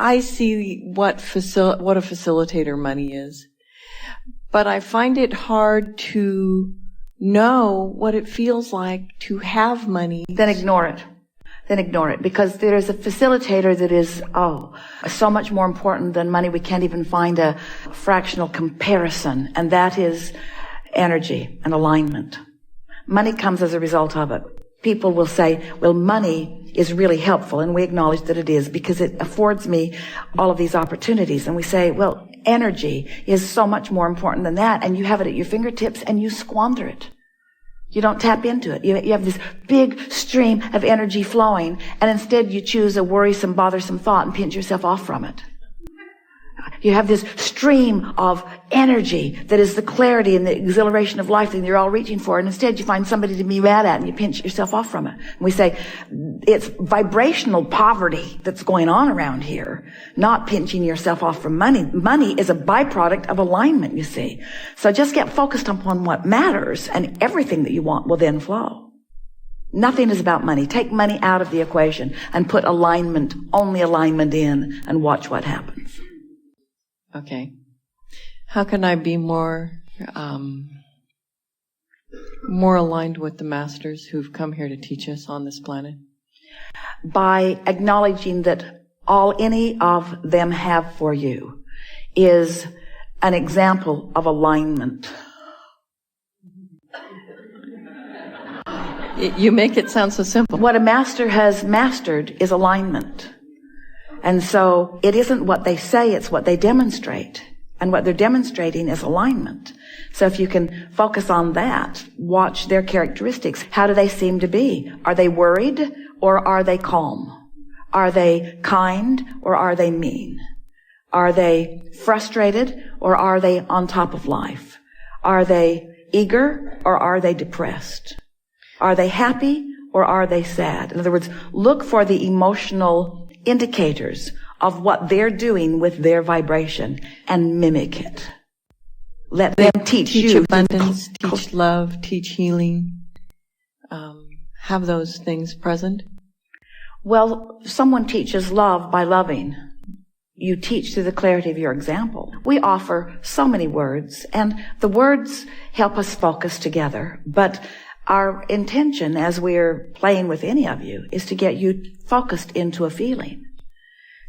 I see what a facilitator money is, but I find it hard to know what it feels like to have money. Then ignore it. Because there is a facilitator that is, so much more important than money. We can't even find a fractional comparison, and that is energy and alignment. Money comes as a result of it. People will say, well, money is really helpful, and we acknowledge that it is because it affords me all of these opportunities. And we say, well, energy is so much more important than that, and you have it at your fingertips and you squander it. You don't tap into it. You have this big stream of energy flowing, and instead you choose a worrisome, bothersome thought and pinch yourself off from it. You have this stream of energy that is the clarity and the exhilaration of life that you're all reaching for, and instead you find somebody to be mad at and you pinch yourself off from it. And we say, it's vibrational poverty that's going on around here, not pinching yourself off from money. Money is a byproduct of alignment, you see. So just get focused upon what matters, and everything that you want will then flow. Nothing is about money. Take money out of the equation and put alignment, only alignment in, and watch what happens. Okay. How can I be more aligned with the masters who've come here to teach us on this planet? By acknowledging that all any of them have for you is an example of alignment. You make it sound so simple. What a master has mastered is alignment. And so it isn't what they say, it's what they demonstrate. And what they're demonstrating is alignment. So if you can focus on that, watch their characteristics. How do they seem to be? Are they worried or are they calm? Are they kind or are they mean? Are they frustrated or are they on top of life? Are they eager or are they depressed? Are they happy or are they sad? In other words, look for the emotional indicators of what they're doing with their vibration and mimic it. Let them teach you. Abundance, teach love, teach healing. Have those things present. Well, someone teaches love by loving. You teach through the clarity of your example. We offer so many words, and the words help us focus together. But our intention as we're playing with any of you is to get you focused into a feeling.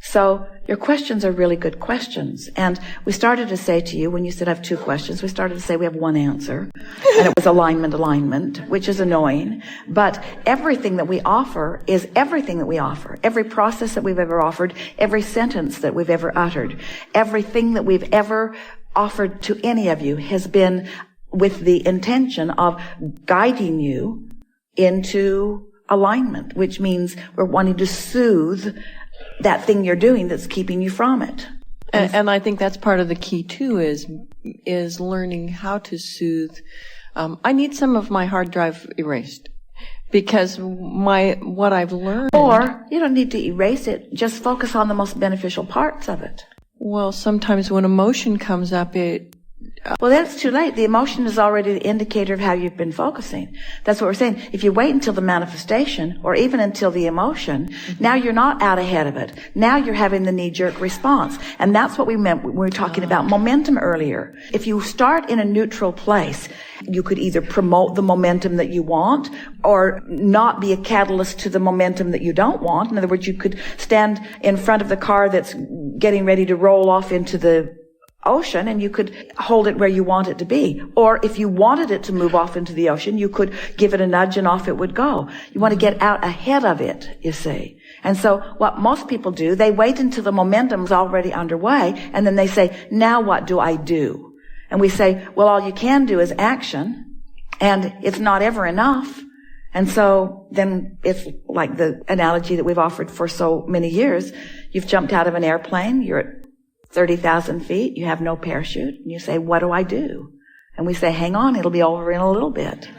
So your questions are really good questions. And we started to say to you, when you said I have two questions, we started to say we have one answer. And it was alignment, which is annoying. But everything that we offer is everything that we offer. Every process that we've ever offered, every sentence that we've ever uttered, everything that we've ever offered to any of you has been with the intention of guiding you into alignment, which means we're wanting to soothe that thing you're doing that's keeping you from it. And I think that's part of the key too, is learning how to soothe. I need some of my hard drive erased because what I've learned. Or you don't need to erase it. Just focus on the most beneficial parts of it. Well, sometimes when emotion comes up, well, that's too late. The emotion is already the indicator of how you've been focusing. That's what we're saying. If you wait until the manifestation or even until the emotion, now you're not out ahead of it. Now you're having the knee-jerk response. And that's what we meant when we were talking about momentum earlier. If you start in a neutral place, you could either promote the momentum that you want or not be a catalyst to the momentum that you don't want. In other words, you could stand in front of the car that's getting ready to roll off into the ocean and you could hold it where you want it to be. Or if you wanted it to move off into the ocean, you could give it a nudge and off it would go. You want to get out ahead of it, you see. And so what most people do, they wait until the momentum's already underway and then they say, now what do I do? And we say, well, all you can do is action and it's not ever enough. And so then it's like the analogy that we've offered for so many years. You've jumped out of an airplane, you're at 30,000 feet, you have no parachute, and you say, what do I do? And we say, hang on, it'll be over in a little bit.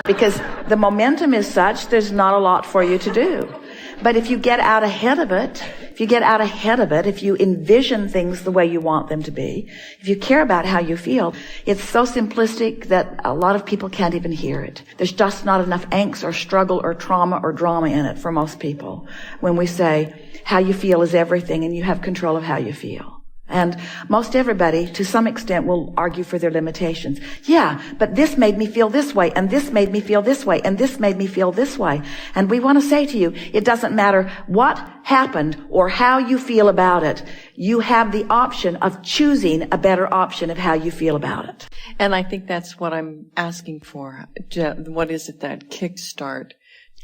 Because the momentum is such, there's not a lot for you to do. But if you get out ahead of it, if you envision things the way you want them to be, if you care about how you feel, it's so simplistic that a lot of people can't even hear it. There's just not enough angst or struggle or trauma or drama in it for most people. When we say, how you feel is everything and you have control of how you feel. And most everybody, to some extent, will argue for their limitations. Yeah, but this made me feel this way, and this made me feel this way, and this made me feel this way. And we want to say to you, it doesn't matter what happened or how you feel about it. You have the option of choosing a better option of how you feel about it. And I think that's what I'm asking for. What is it, that kickstart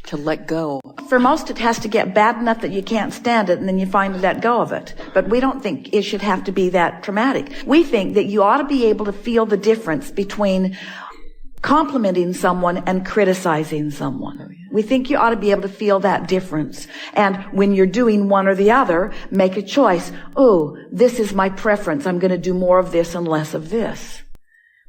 to let go? For most, it has to get bad enough that you can't stand it, and then you finally let go of it. But we don't think it should have to be that traumatic. We think that you ought to be able to feel the difference between complimenting someone and criticizing someone. Oh, yeah. We think you ought to be able to feel that difference. And when you're doing one or the other, make a choice. Oh, this is my preference. I'm going to do more of this and less of this.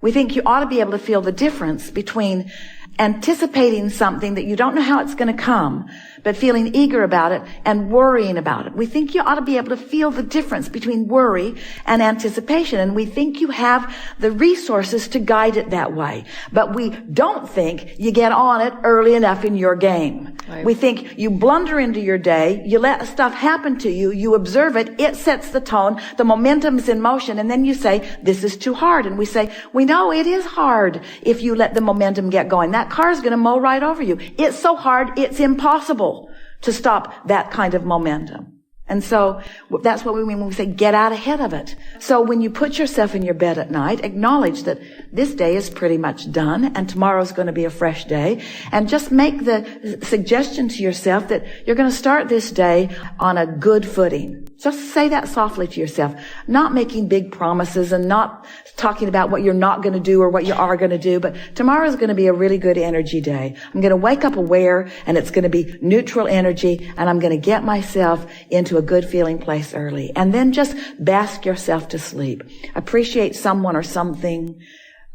We think you ought to be able to feel the difference between anticipating something that you don't know how it's going to come, but feeling eager about it and worrying about it. We think you ought to be able to feel the difference between worry and anticipation, and we think you have the resources to guide it that way. But we don't think you get on it early enough in your game. Right. We think you blunder into your day, you let stuff happen to you, you observe it, it sets the tone, the momentum's in motion, and then you say, this is too hard. And we say, we know it is hard if you let the momentum get going. That car's going to mow right over you. It's so hard, it's impossible to stop that kind of momentum. And so that's what we mean when we say get out ahead of it. So when you put yourself in your bed at night, acknowledge that this day is pretty much done and tomorrow's going to be a fresh day. And just make the suggestion to yourself that you're going to start this day on a good footing. Just say that softly to yourself, not making big promises and not talking about what you're not going to do or what you are going to do, but tomorrow's going to be a really good energy day. I'm going to wake up aware, and it's going to be neutral energy, and I'm going to get myself into a good feeling place early. And then just bask yourself to sleep. Appreciate someone or something.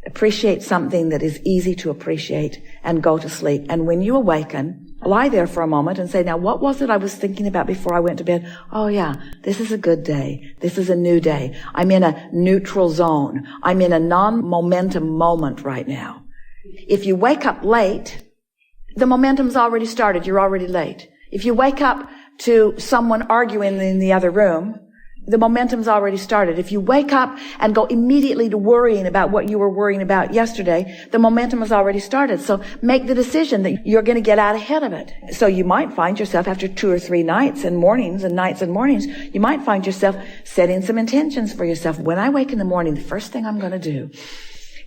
Appreciate something that is easy to appreciate and go to sleep. And when you awaken, lie there for a moment and say, now what was it I was thinking about before I went to bed? Oh yeah, this is a good day. This is a new day. I'm in a neutral zone. I'm in a non-momentum moment right now. If you wake up late, the momentum's already started. You're already late. If you wake up to someone arguing in the other room, the momentum's already started. If you wake up and go immediately to worrying about what you were worrying about yesterday, the momentum has already started. So make the decision that you're going to get out ahead of it. So you might find yourself after 2 or 3 nights and mornings, you might find yourself setting some intentions for yourself. When I wake in the morning, the first thing I'm going to do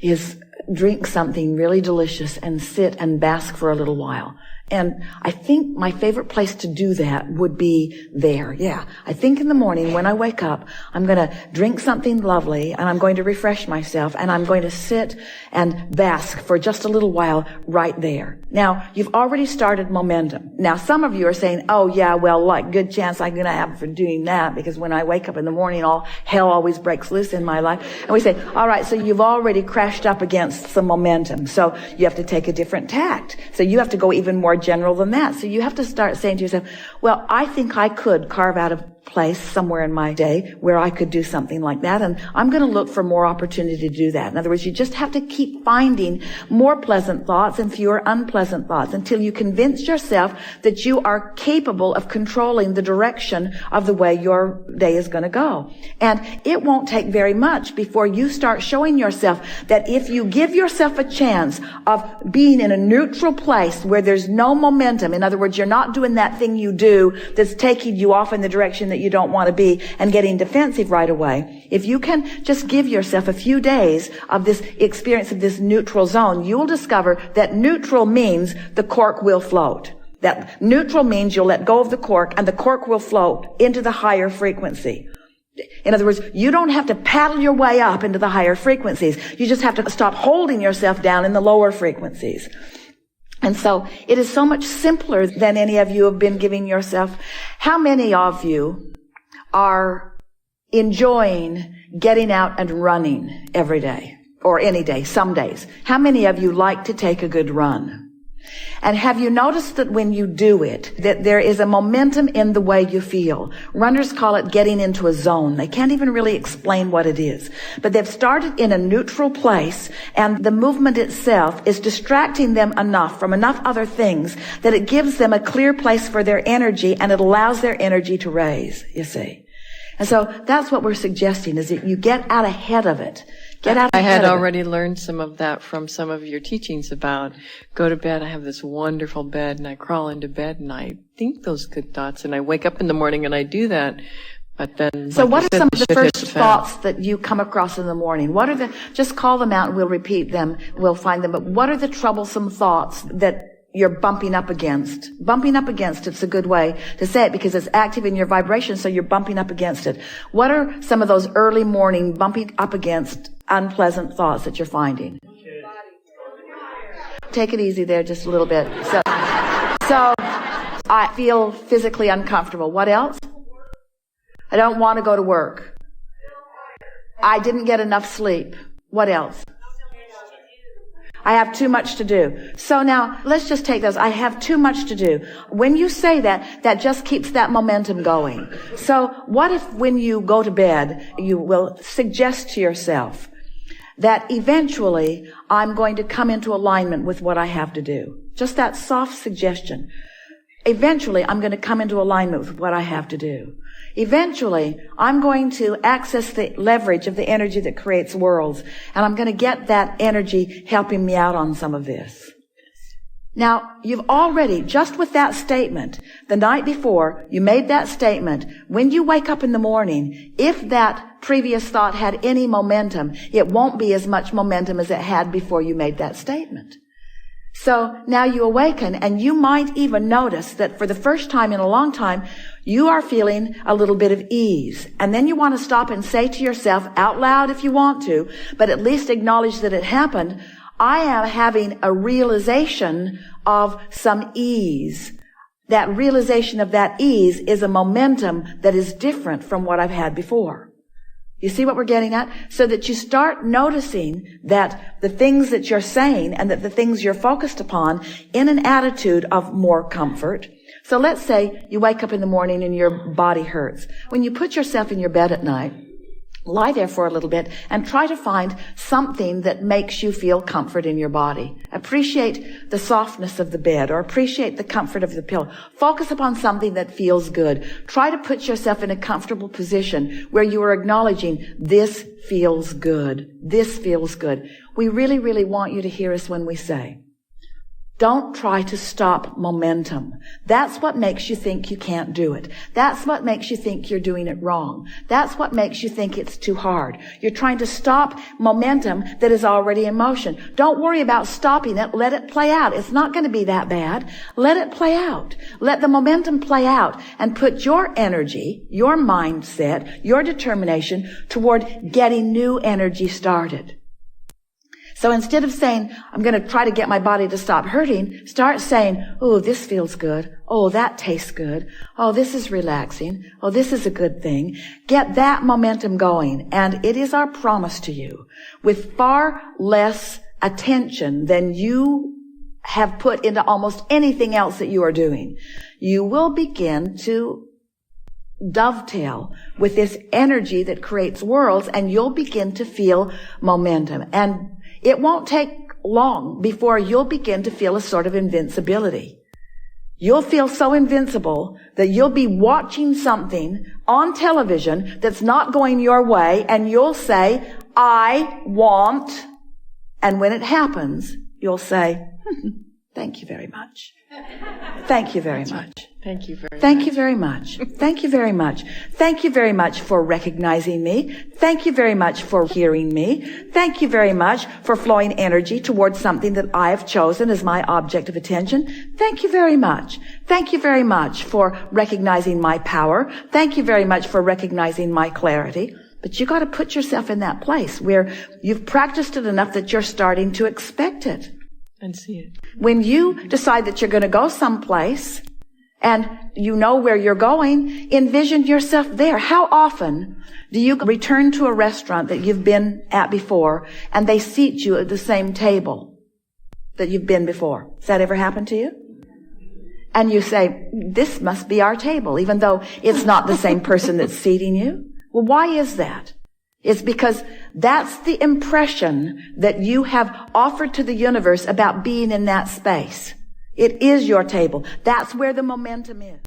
is drink something really delicious and sit and bask for a little while. And I think my favorite place to do that would be there. Yeah. I think in the morning when I wake up, I'm going to drink something lovely and I'm going to refresh myself and I'm going to sit and bask for just a little while right there. Now, you've already started momentum. Now, some of you are saying, oh yeah, well, like good chance I'm going to have for doing that because when I wake up in the morning, all hell always breaks loose in my life. And we say, all right, so you've already crashed up against some momentum. So you have to take a different tact. So you have to go even more general than that. So you have to start saying to yourself, well, I think I could carve out a place somewhere in my day where I could do something like that, and I'm going to look for more opportunity to do that. In other words, you just have to keep finding more pleasant thoughts and fewer unpleasant thoughts until you convince yourself that you are capable of controlling the direction of the way your day is going to go. And it won't take very much before you start showing yourself that if you give yourself a chance of being in a neutral place where there's no momentum, in other words, you're not doing that thing you do that's taking you off in the direction that you don't want to be and getting defensive right away. If you can just give yourself a few days of this experience of this neutral zone, you'll discover that neutral means the cork will float. That neutral means you'll let go of the cork and the cork will float into the higher frequency. In other words, you don't have to paddle your way up into the higher frequencies. You just have to stop holding yourself down in the lower frequencies. And so it is so much simpler than any of you have been giving yourself. How many of you are enjoying getting out and running every day or any day, some days? How many of you like to take a good run? And have you noticed that when you do it, that there is a momentum in the way you feel? Runners call it getting into a zone. They can't even really explain what it is. But they've started in a neutral place, and the movement itself is distracting them enough from enough other things that it gives them a clear place for their energy, and it allows their energy to raise, you see. And so that's what we're suggesting, is that you get out ahead of it. I had already learned some of that from some of your teachings about go to bed. I have this wonderful bed, and I crawl into bed and I think those good thoughts, and I wake up in the morning and I do that. But then, so what are some of the first thoughts that you come across in the morning? What are just call them out and we'll repeat them. We'll find them. But what are the troublesome thoughts that you're bumping up against? Bumping up against, it's a good way to say it because it's active in your vibration, so you're bumping up against it. What are some of those early morning bumping up against unpleasant thoughts that you're finding? Take it easy there just a little bit. So I feel physically uncomfortable. What else? I don't want to go to work. I didn't get enough sleep. What else? I have too much to do. So now, let's just take those. I have too much to do. When you say that, that just keeps that momentum going. So what if when you go to bed, you will suggest to yourself that eventually I'm going to come into alignment with what I have to do? Just that soft suggestion. Eventually, I'm going to come into alignment with what I have to do. Eventually, I'm going to access the leverage of the energy that creates worlds, and I'm going to get that energy helping me out on some of this. Now, you've already, just with that statement, the night before you made that statement, when you wake up in the morning, if that previous thought had any momentum, it won't be as much momentum as it had before you made that statement. So now you awaken, and you might even notice that for the first time in a long time, you are feeling a little bit of ease. And then you want to stop and say to yourself out loud if you want to, but at least acknowledge that it happened, I am having a realization of some ease. That realization of that ease is a momentum that is different from what I've had before. You see what we're getting at? So that you start noticing that the things that you're saying and that the things you're focused upon in an attitude of more comfort. So let's say you wake up in the morning and your body hurts. When you put yourself in your bed at night, lie there for a little bit and try to find something that makes you feel comfort in your body. Appreciate the softness of the bed or appreciate the comfort of the pillow. Focus upon something that feels good. Try to put yourself in a comfortable position where you are acknowledging this feels good. This feels good. We really, really want you to hear us when we say, don't try to stop momentum. That's what makes you think you can't do it. That's what makes you think you're doing it wrong. That's what makes you think it's too hard. You're trying to stop momentum that is already in motion. Don't worry about stopping it. Let it play out. It's not going to be that bad. Let it play out. Let the momentum play out and put your energy, your mindset, your determination toward getting new energy started. So instead of saying, I'm going to try to get my body to stop hurting, start saying, oh, this feels good. Oh, that tastes good. Oh, this is relaxing. Oh, this is a good thing. Get that momentum going. And it is our promise to you, with far less attention than you have put into almost anything else that you are doing, you will begin to dovetail with this energy that creates worlds, and you'll begin to feel momentum. And it won't take long before you'll begin to feel a sort of invincibility. You'll feel so invincible that you'll be watching something on television that's not going your way, and you'll say, I want, and when it happens, you'll say, thank you very much. Thank you very much. Thank you very much. Thank you very much. Thank you very much. Thank you very much for recognizing me. Thank you very much for hearing me. Thank you very much for flowing energy towards something that I have chosen as my object of attention. Thank you very much. Thank you very much for recognizing my power. Thank you very much for recognizing my clarity. But you got to put yourself in that place where you've practiced it enough that you're starting to expect it. And see it. When you decide that you're going to go someplace and you know where you're going, envision yourself there. How often do you return to a restaurant that you've been at before and they seat you at the same table? that you've been before. Has that ever happened to you? And you say, this must be our table, even though it's not the same person that's seating you. Well, why is that? It's because that's the impression that you have offered to the universe about being in that space. It is your table. That's where the momentum is.